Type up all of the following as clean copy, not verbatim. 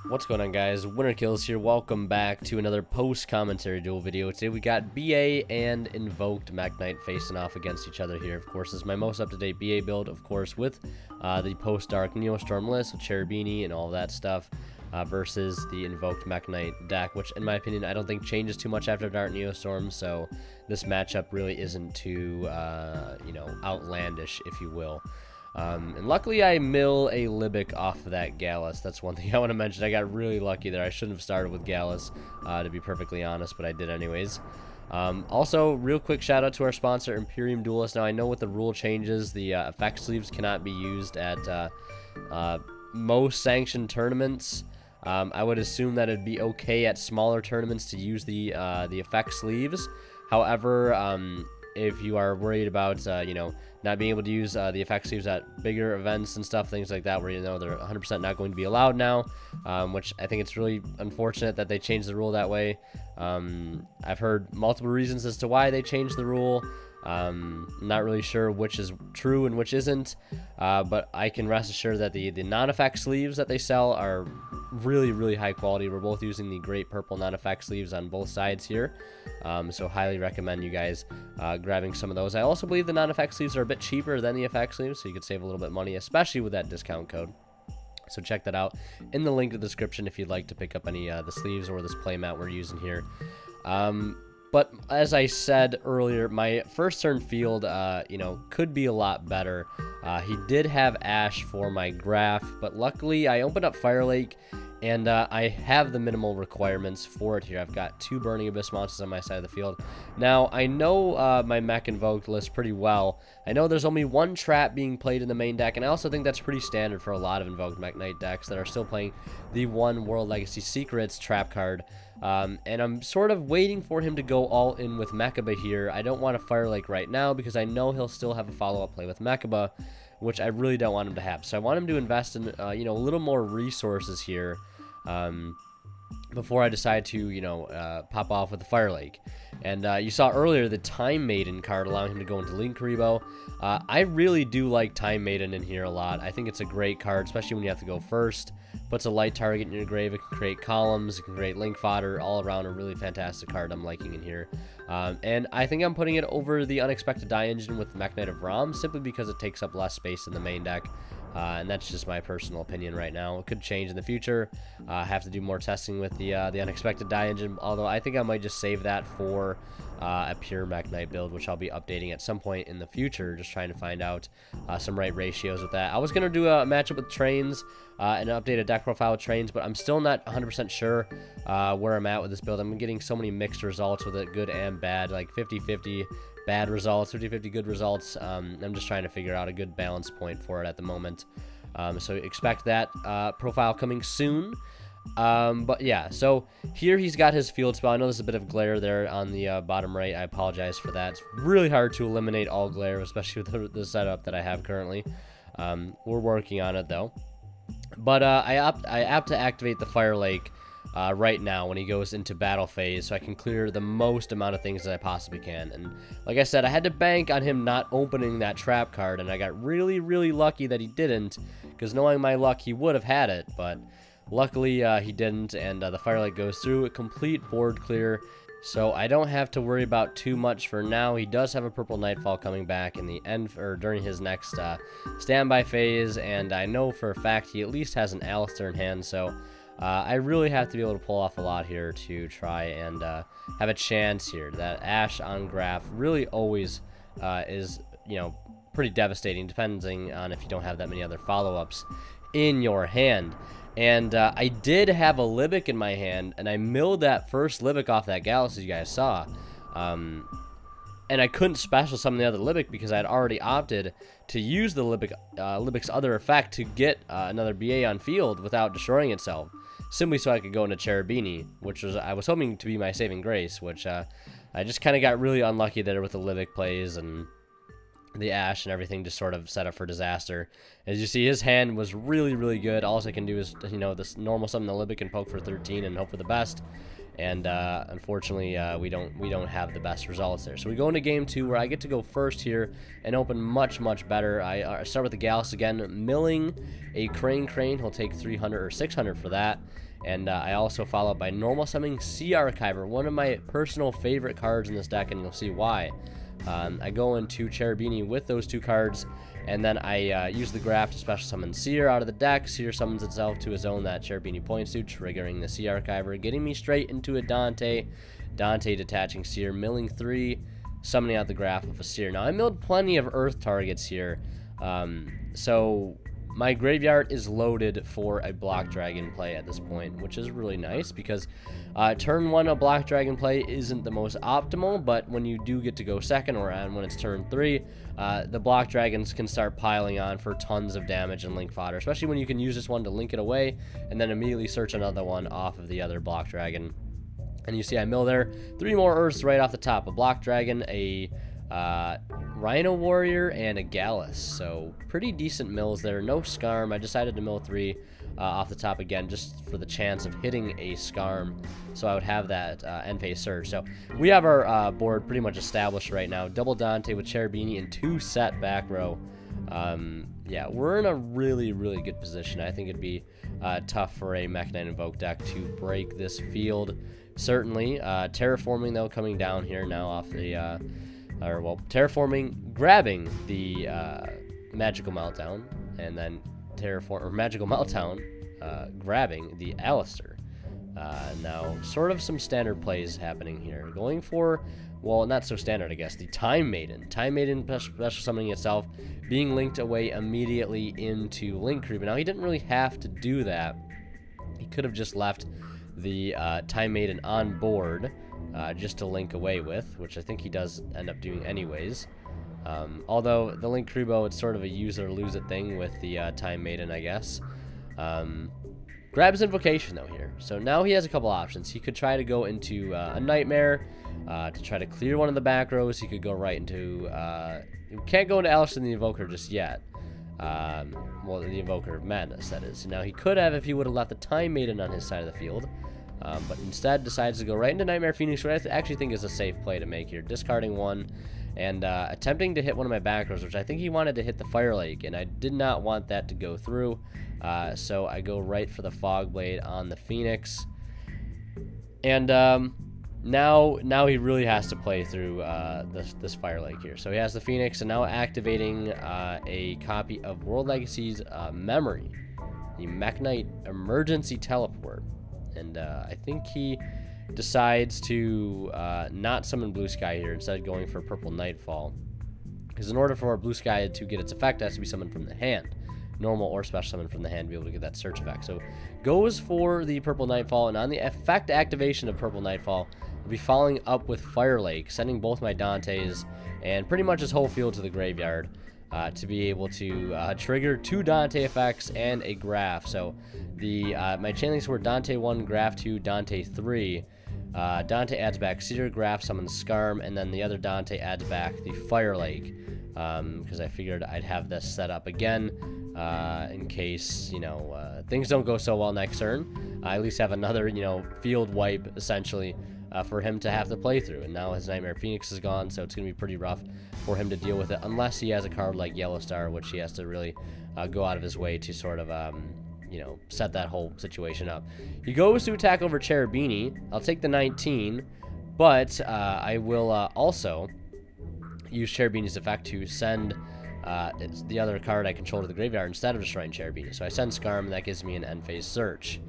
What's going on, guys? Winner Kills here. Welcome back to another post-commentary duel video. Today we got BA and Invoked Mekk facing off against each other here. Of course, this is my most up-to-date BA build, of course, with the post-Dark Neostorm list with Cherubini and all that stuff, versus the Invoked Mekk deck, which, in my opinion, I don't think changes too much after Dark Neostorm, so this matchup really isn't too, outlandish, if you will. And luckily I mill a Libic off of that Gallus. That's one thing I want to mention. I got really lucky there. I shouldn't have started with Gallus, to be perfectly honest, but I did anyways. Also, real quick shout out to our sponsor, Imperium Duelist. Now, I know with the rule changes, the effect sleeves cannot be used at most sanctioned tournaments. I would assume that it'd be okay at smaller tournaments to use the effect sleeves. However, if you are worried about, not being able to use the effect sleeves at bigger events and stuff, things like that, where, they're 100% not going to be allowed now, which I think it's really unfortunate that they changed the rule that way. I've heard multiple reasons as to why they changed the rule. Not really sure which is true and which isn't, but I can rest assured that the non-effect sleeves that they sell are really, really high quality. We're both using the great purple non-effect sleeves on both sides here, so highly recommend you guys grabbing some of those. I also believe the non-effect sleeves are a bit cheaper than the effect sleeves, so you could save a little bit of money, especially with that discount code. So check that out in the link in the description if you'd like to pick up any the sleeves or this playmat we're using here. But as I said earlier, my first turn field, could be a lot better. He did have Ash for my graph, but luckily I opened up Fire Lake, and I have the minimal requirements for it here. I've got 2 Burning Abyss monsters on my side of the field. Now, I know my Mekk Invoked list pretty well. I know there's only 1 trap being played in the main deck, and I also think that's pretty standard for a lot of Invoked Mekk decks that are still playing the 1 World Legacy Secrets trap card. And I'm sort of waiting for him to go all in with Mekaba here. I don't want to Fire Lake right now because I know he'll still have a follow-up play with Mekaba, which I really don't want him to have. So I want him to invest in, a little more resources here before I decide to, pop off with the Fire Lake. And you saw earlier the Time Maiden card allowing him to go into Link Karibo. I really do like Time Maiden in here a lot. I think it's a great card, especially when you have to go first. Puts a light target in your grave. It can create columns. It can create link fodder. All around a really fantastic card I'm liking in here. And I think I'm putting it over the Unexpected Die Engine with Mekk Knight of Ram simply because it takes up less space in the main deck. And that's just my personal opinion right now. It could change in the future. I have to do more testing with the Unexpected Die Engine, although I think I might just save that for a pure Mekk Knight build, which I'll be updating at some point in the future, just trying to find out some right ratios with that. I was going to do a matchup with Trains and update a deck profile with Trains, but I'm still not 100% sure where I'm at with this build. I'm getting so many mixed results with it, good and bad, like 50-50 bad results, 50-50 good results. I'm just trying to figure out a good balance point for it at the moment. So expect that profile coming soon. But yeah, so here he's got his field spell. I know there's a bit of glare there on the bottom right. I apologize for that. It's really hard to eliminate all glare, especially with the setup that I have currently. We're working on it though. But I opt to activate the Fire Lake right now when he goes into battle phase, so I can clear the most amount of things that I possibly can. And like I said, I had to bank on him not opening that trap card, and I got really, really lucky that he didn't, because knowing my luck, he would have had it, but luckily he didn't, and the Fire Lake goes through a complete board clear, so I don't have to worry about too much for now. He does have a Purple Nightfall coming back in the end, or during his next standby phase, and I know for a fact he at least has an Alistair in hand, so I really have to be able to pull off a lot here to try and have a chance here. That Ash on graph really always is, pretty devastating, depending on if you don't have that many other follow-ups in your hand. And I did have a Libic in my hand, and I milled that first Libic off that Gallus, as you guys saw. And I couldn't special summon the other Libic because I had already opted to use the Libic's other effect to get another BA on field without destroying itself, simply so I could go into Cherubini, which I was hoping to be my saving grace, which I just kind of got really unlucky there with the Libic plays, and the Ash and everything just sort of set up for disaster. As you see, his hand was really, really good. All I can do is, this normal summon the Libic and poke for 13 and hope for the best. And unfortunately, we don't have the best results there. So we go into game 2, where I get to go first here and open much, much better. I start with the Gallus again, milling a Crane. He'll take 300 or 600 for that. And I also follow up by normal summoning Sea Archiver, one of my personal favorite cards in this deck, and you'll see why. I go into Cherubini with those 2 cards, and then I use the graph to special summon Seer out of the deck. Seer summons itself to a zone that Cherubini points to, triggering the Sea Archiver, getting me straight into a Dante. Dante detaching Seer, milling 3, summoning out the graph of a Seer. Now, I milled plenty of Earth targets here, so my graveyard is loaded for a Block Dragon play at this point, which is really nice because turn 1 a Block Dragon play isn't the most optimal, but when you do get to go second, or when it's turn 3, the Block Dragons can start piling on for tons of damage and link fodder, especially when you can use this one to link it away and then immediately search another one off of the other Block Dragon. And you see I mill there 3 more Earths right off the top, a Block Dragon, a Rhino Warrior, and a Gallus. So pretty decent mills there. No Scarm. I decided to mill 3 off the top again just for the chance of hitting a Scarm, so I would have that end phase surge. So we have our board pretty much established right now. Double Dante with Cherubini and 2 set back row. Yeah, we're in a really, really good position. I think it'd be tough for a Mekk Knight Invoke deck to break this field. Certainly. Terraforming, though, coming down here now off the... Terraforming, grabbing the Magical Meltdown, and then Magical Meltdown, grabbing the Alistair. Now, sort of some standard plays happening here. Going for, well, not so standard, I guess, the Time Maiden. Time Maiden special summoning itself, being linked away immediately into Link Creep. Now, he didn't really have to do that. He could have just left the Time Maiden on board, just to link away with, which I think he does end up doing anyways. Although the Link Creebo, it's sort of a use it or lose it thing with the Time Maiden, I guess. Grabs Invocation, though, here. So now he has a couple options. He could try to go into a Nightmare to try to clear one of the back rows. He could go right into... he can't go into Alistair the Invoker just yet. Well, the Invoker of Madness, that is. Now, he could have if he would have left the Time Maiden on his side of the field. But instead decides to go right into Nightmare Phoenix, which I actually think is a safe play to make here. Discarding 1 and attempting to hit one of my back rows, which I think he wanted to hit the Fire Lake, and I did not want that to go through. So I go right for the Fog Blade on the Phoenix. And now he really has to play through this Fire Lake here. So he has the Phoenix, and now activating a copy of World Legacy's Memory, the Mekk Knight Emergency Teleport. And I think he decides to not summon Blue Sky here, instead of going for Purple Nightfall. Because in order for Blue Sky to get its effect, it has to be summoned from the hand. Normal or special summon from the hand to be able to get that search effect. So goes for the Purple Nightfall, and on the effect activation of Purple Nightfall, I'll be following up with Fire Lake, sending both my Dantes and pretty much his whole field to the graveyard. To be able to trigger 2 Dante effects and a graph. So the my chainlinks were Dante 1, graph 2, Dante 3. Dante adds back Seer, graph summons Scarm, and then the other Dante adds back the Fire Lake. Because I figured I'd have this set up again in case, you know, things don't go so well next turn. I at least have another, you know, field wipe, essentially, for him to have to play through. And now his Nightmare Phoenix is gone, so it's going to be pretty rough for him to deal with it, unless he has a card like Yellow Star, which he has to really go out of his way to sort of, you know, set that whole situation up. He goes to attack over Cherubini. I'll take the 19, but I will also use Cherubini's effect to send the other card I control to the graveyard instead of destroying Cherubini. So I send Scarm, and that gives me an end phase search.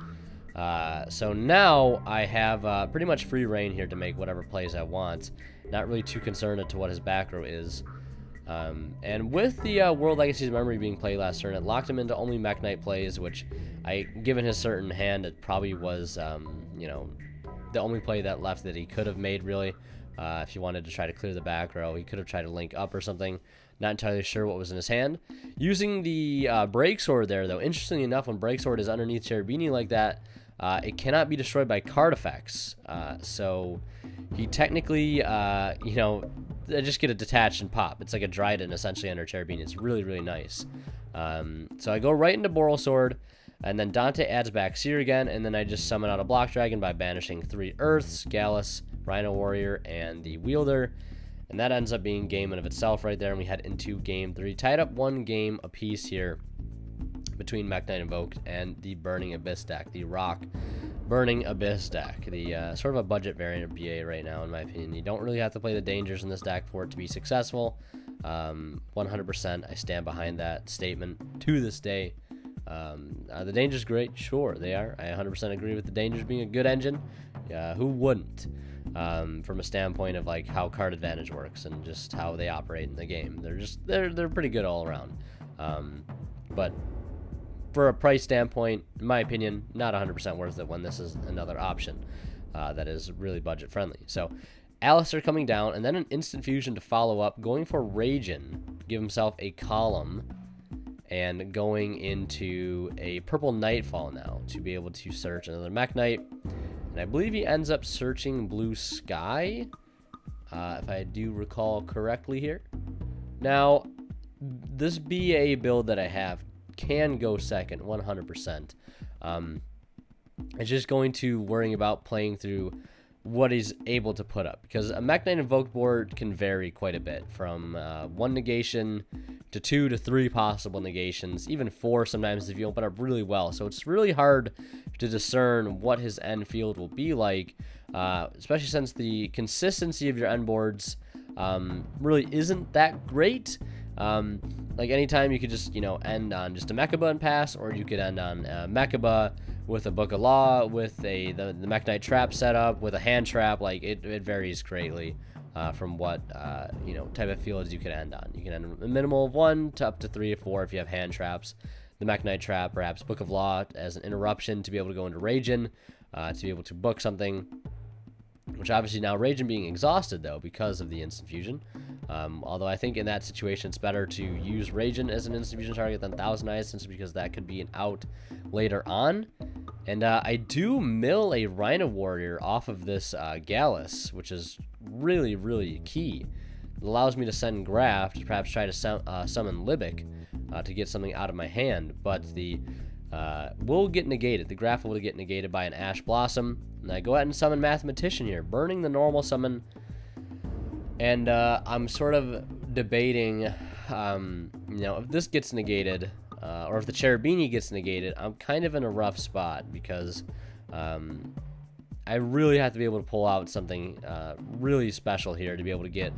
So now I have pretty much free reign here to make whatever plays I want. Not really too concerned as to what his back row is. And with the World Legacy's Memory being played last turn, it locked him into only Mekk Knight plays, which, given his certain hand, it probably was, you know, the only play that left that he could have made, really. If he wanted to try to clear the back row, he could have tried to link up or something. Not entirely sure what was in his hand. Using the Break Sword there, though, interestingly enough, when Break Sword is underneath Cherubini like that, it cannot be destroyed by card effects. So he technically, you know, just get it detached and pop. It's like a Dryden, essentially, under Cherubini. It's really, really nice. So I go right into Boral Sword, and then Dante adds back Seer again, and then I just summon out a Block Dragon by banishing 3 Earths, Gallus, Rhino Warrior, and the Wielder. And that ends up being game in of itself right there, and we head into game 3. Tied up 1 game apiece here between Mekk Knight Invoked and the Burning Abyss deck, the Rock Burning Abyss deck. The sort of a budget variant of BA right now, in my opinion. You don't really have to play the dangers in this deck for it to be successful. 100% I stand behind that statement to this day. The dangers great, sure they are. I 100% agree with the dangers being a good engine. Who wouldn't? From a standpoint of like how card advantage works and just how they operate in the game, they're pretty good all around. But for a price standpoint, in my opinion, not 100% worth it when this is another option that is really budget friendly. So Alistair coming down, and then an instant fusion to follow up, going for Ragin, give himself a column, and going into a purple Nightfall now to be able to search another Mekk Knight. And I believe he ends up searching Blue Sky, if I do recall correctly here. Now, this BA build that I have can go second, 100%. It's just going to worrying about playing through what he's able to put up, because a Mekk Knight Invoked board can vary quite a bit, from 1 negation to 2 to 3 possible negations, even 4 sometimes if you open up really well. So it's really hard to discern what his end field will be like, especially since the consistency of your end boards really isn't that great. Like anytime you could just, you know, end on just a Mekaba and pass, or you could end on Mekaba with a Book of Law, with the Mekk Knight trap setup, with a hand trap. Like it varies greatly from what you know, type of fields you can end on. You can end a minimal of 1 to up to 3 or 4 if you have hand traps. The Mekk Knight trap, perhaps Book of Law as an interruption to be able to go into Ragin, to be able to book something. Which obviously now Ragin being exhausted though because of the instant fusion. Although I think in that situation it's better to use Ragin as an instant fusion target than Thousand Eyes, simply because that could be an out later on. And I do mill a Rhino Warrior off of this Gallus, which is really, really key. It allows me to send Graf to perhaps try to summon Libic to get something out of my hand, but the will get negated. The Graf will get negated by an Ash Blossom. And I go ahead and summon Mathematician here, burning the normal summon. And I'm sort of debating, you know, if this gets negated, or if the Cherubini gets negated, I'm kind of in a rough spot, because I really have to be able to pull out something really special here to be able to get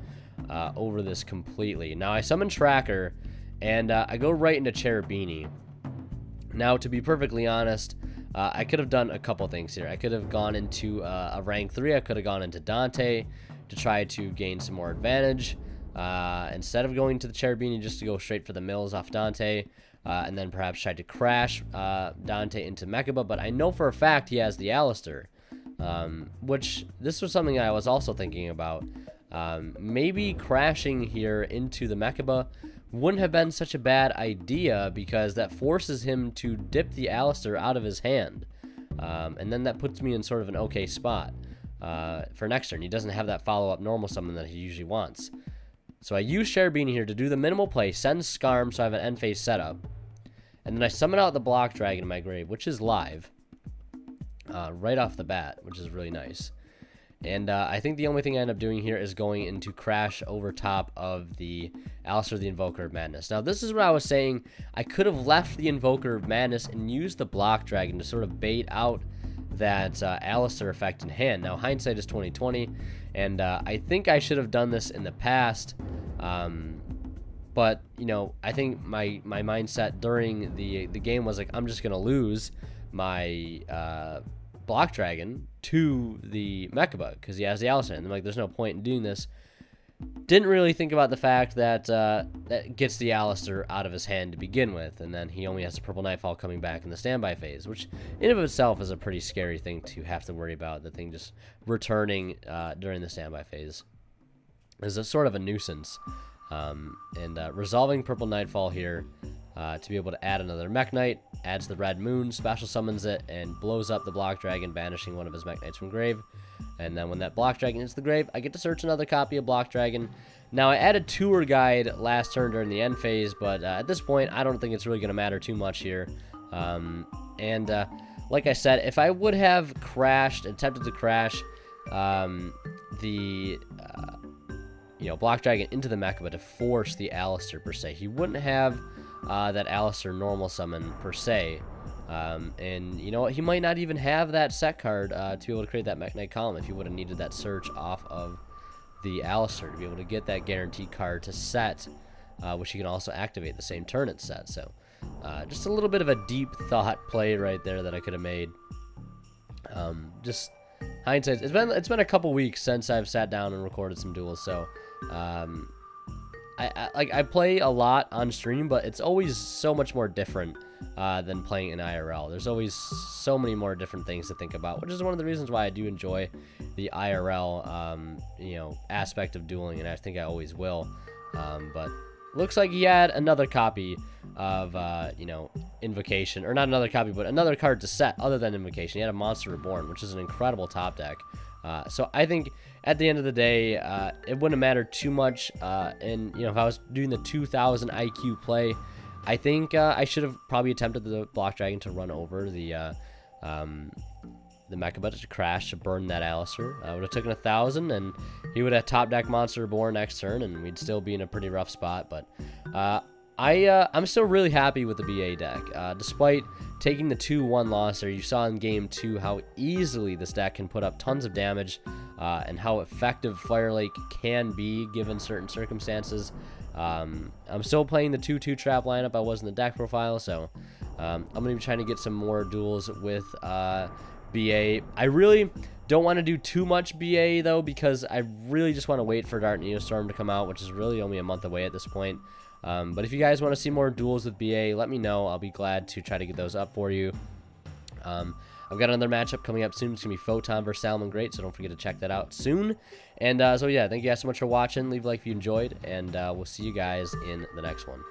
over this completely. Now I summon Tracker, and I go right into Cherubini. Now, to be perfectly honest, I could have done a couple things here. I could have gone into a rank 3. I could have gone into Dante to try to gain some more advantage. Instead of going to the Cherubini, just to go straight for the mills off Dante, and then perhaps try to crash Dante into Mekaba. But I know for a fact he has the Alistair, which this was something I was also thinking about. Maybe crashing here into the Mekaba wouldn't have been such a bad idea, because that forces him to dip the Alistair out of his hand. And then that puts me in sort of an okay spot for next turn. He doesn't have that follow-up normal summon that he usually wants. So I use Cherubini here to do the minimal play, send Skarm so I have an end phase setup. And then I summon out the Block Dragon in my grave, which is live. Right off the bat, which is really nice. And I think the only thing I end up doing here is going into Crash over top of the Alistair the Invoker of Madness. Now, this is what I was saying. I could have left the Invoker of Madness and used the Block Dragon to sort of bait out that Alistair effect in hand. Now, hindsight is 20/20, and I think I should have done this in the past. But, you know, I think my mindset during the game was like, I'm just going to lose my Block Dragon to the Mekaba because he has the Alistair. And I'm like, there's no point in doing this. Didn't really think about the fact that that gets the Alistair out of his hand to begin with, and then he only has a Purple Nightfall coming back in the standby phase, which in of itself is a pretty scary thing to have to worry about. The thing just returning during the standby phase is a sort of a nuisance. Resolving Purple Nightfall here to be able to add another Mekk Knight, adds the Red Moon, special summons it, and blows up the Block Dragon, banishing one of his Mekk Knights from grave. And then when that Block Dragon hits the grave, I get to search another copy of Block Dragon. Now, I added Tour Guide last turn during the end phase, but at this point, I don't think it's really going to matter too much here. Like I said, if I would have attempted to crash Block Dragon into the Mekaba to force the Alistair per se, he wouldn't have that Alistair normal summon per se And you know what? He might not even have that set card to be able to create that Mekk Knight column if he would have needed that search off of the Alistair to be able to get that guaranteed card to set, which you can also activate the same turn it's set. So just a little bit of a deep thought play right there that I could have made. Just hindsight. It's been a couple weeks since I've sat down and recorded some duels, so I play a lot on stream, but it's always so much more different than playing in IRL. There's always so many more different things to think about, which is one of the reasons why I do enjoy the IRL, you know, aspect of dueling, and I think I always will. But looks like he had another copy of, you know, Invocation, or not another copy, but another card to set other than Invocation. He had a Monster Reborn, which is an incredible top deck. So I think at the end of the day, it wouldn't matter too much. And, you know, if I was doing the 2000 IQ play, I think I should have probably attempted the Block Dragon to run over the Mecha, but to crash to burn that Alistair. I would have taken 1,000, and he would have top deck Monster Reborn next turn, and we'd still be in a pretty rough spot. But I'm still really happy with the BA deck. Despite taking the 2-1 loss there, you saw in Game 2 how easily this deck can put up tons of damage, and how effective Fire Lake can be given certain circumstances. I'm still playing the 2-2 trap lineup I was in the deck profile, so I'm going to be trying to get some more duels with BA. I really don't want to do too much BA, though, because I really just want to wait for Dark Neostorm to come out, which is really only a month away at this point. But if you guys want to see more duels with BA, let me know. I'll be glad to try to get those up for you. I've got another matchup coming up soon. It's going to be Photon versus Salmon Great, so don't forget to check that out soon. And so, yeah, thank you guys so much for watching. Leave a like if you enjoyed, and we'll see you guys in the next one.